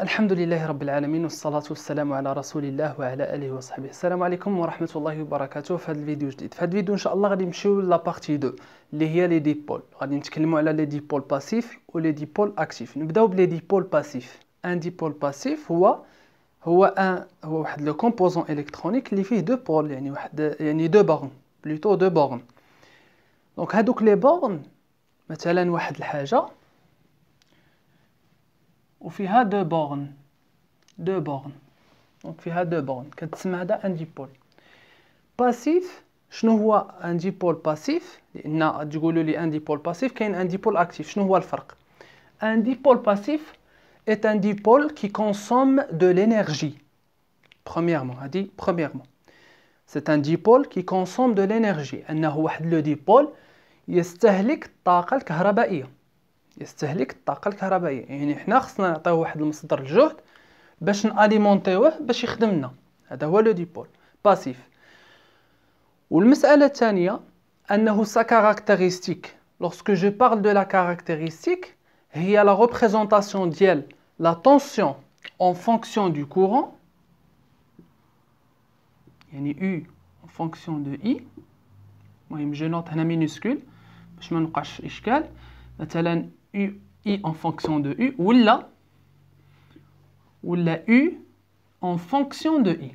الحمد لله رب العالمين والصلاة والسلام على رسول الله وعلى آله وصحبه. السلام عليكم ورحمة الله وبركاته. في هذا الفيديو جديد، في هذا الفيديو إن شاء الله غادي نمشيو لا بارتي 2 اللي هي لي ديبول. غادي نتكلموا على لي ديبول باسيف و لي ديبول اكتيف. نبداو بلي ديبول باسيف. ان ديبول باسيف هو واحد لو كومبوزون الكترونيك اللي فيه دو بول، يعني دو بورن، بلوتو دو بورن. دونك هادوك لي بورن مثلا واحد الحاجة وفيها دو بورن، دونك فيها دو بورن كتسمى هذا ان ديبول باسيف. شنو هو ان ديبول باسيف؟ لان تقولوا لي ان ديبول باسيف، كاين ان ديبول اكتيف. شنو هو الفرق؟ ان ديبول باسيف est un dipôle qui consomme de l'énergie. Premièrement, c'est un dipôle qui consomme de l'énergie. انه واحد لو ديبول يستهلك الطاقة الكهربائية. يعني حنا خصنا نعطيوه واحد المصدر الجهد باش ناليمونطيوه باش يخدمنا. هذا هو لو ديبول باسيف. والمسألة الثانية أنه sa caractéristique. Lorsque je parle de la caractéristique, هي la représentation ديال la tension en fonction du courant, يعني U en fonction de I. المهم je note هنا minuscule باش ما نوقعش إشكال. مثلا I en fonction de U ولا U en fonction de I.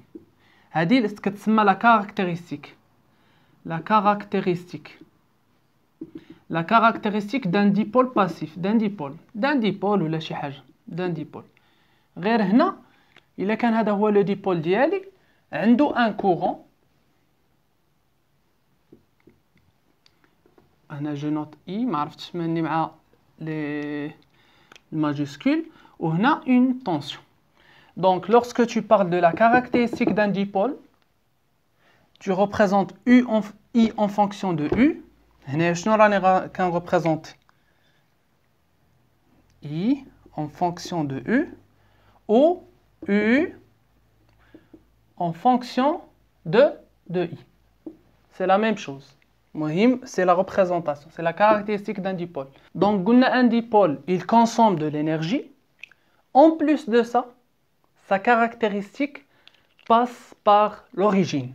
هذه اللي كتسمى la caractéristique. La caractéristique d'un dipôle passif, d'un dipôle ولا شي حاجة، d'un dipôle. غير هنا إلا كان هذا هو لو ديبول ديالي عنده ان كورون، هنا جو نوت اي ما عرفتش ماني مع لي الماجيسكول، وهنا une tension. Donc lorsque tu parles de la caractéristique d'un dipôle, tu représentes I en fonction de U. هنا شنو راني كنريبريزونت I en fonction de U ou U en fonction de I. C'est la même chose. C'est la représentation, c'est la caractéristique d'un dipôle. Donc un dipôle, il consomme de l'énergie. En plus de ça, sa caractéristique passe par l'origine.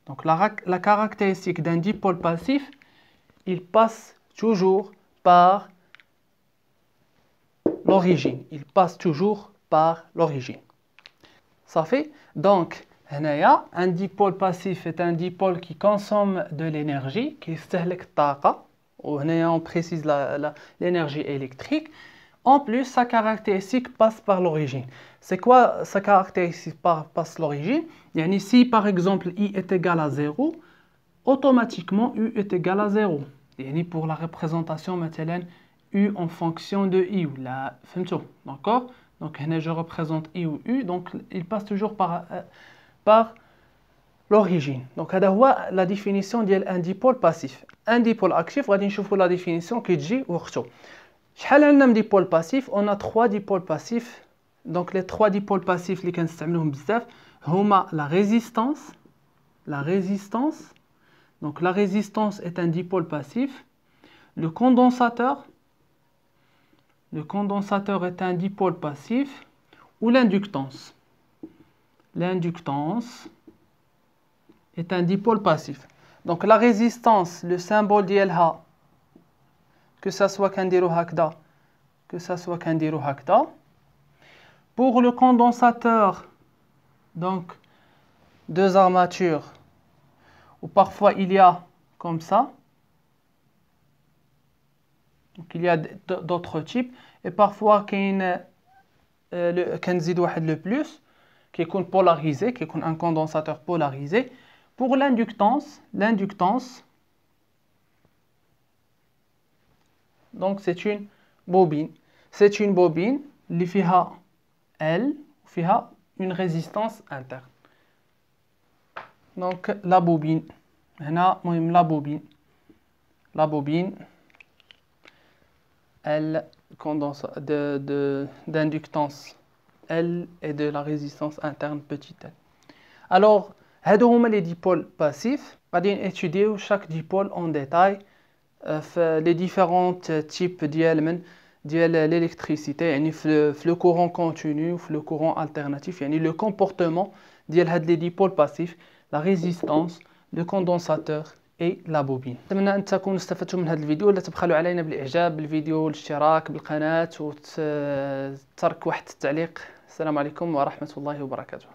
Donc la caractéristique d'un dipôle passif, il passe toujours par l'origine. Ça fait donc un dipôle passif est un dipôle qui consomme de l'énergie, qui يستهلك الطاقة. On précise l'énergie électrique. En plus, sa caractéristique passe par l'origine. C'est quoi sa caractéristique passe l'origine? Yani si par exemple I est égal à 0, automatiquement U est égal à 0. Yani pour la représentation مثلا U en fonction de I ou la فهمتوا, d'accord? Donc هنا je représente I ou U, donc il passe toujours par l'origine. Donc هذا هو la définition ديال un dipôle passif. Un dipôle actif غادي نشوفوا la définition qui تجي وقتو. شحال عندنا من ديبول باسيف؟ on a 3 ديبول باسيف. donc les 3 ديبول باسيف اللي كنستعملوهم بزاف هما la résistance. Donc la résistance est un dipôle passif. Le condensateur est un dipôle passif. Ou l'inductance. L'inductance est un dipôle passif. Donc la résistance, le symbole ديالها que ça soit كنديرو هكذا Pour le condensateur, donc deux armatures, ou parfois il y a comme ça. Donc il y a d'autres types, et parfois كنزيد واحد le plus كيكون polarisé, كيكون un condensateur polarisé. Pour l'inductance, donc c'est une bobine. اللي فيها L وفيها une résistance interne. Donc la bobine. هنا مهم la bobine L d'inductance L et de la résistance interne petit L. Alors هادو هما les dipôles passifs. غادي étudier chaque dipôle en détail في لي ديفيرونت تيب ديال الالكتريسيتي، يعني في لو كورون كونتينيو وفي لو كورون التيرناتيف، يعني لو كومبورتمون ديال هاد لي ديبول باسيف، لا ريزيستانس، لو كوندونساتور اي لا بوبين. اتمنى ان تكونوا استفدتوا من هذا الفيديو. لا تبخلوا علينا بالاعجاب بالفيديو والاشتراك بالقناه وترك واحد التعليق. السلام عليكم ورحمه الله وبركاته.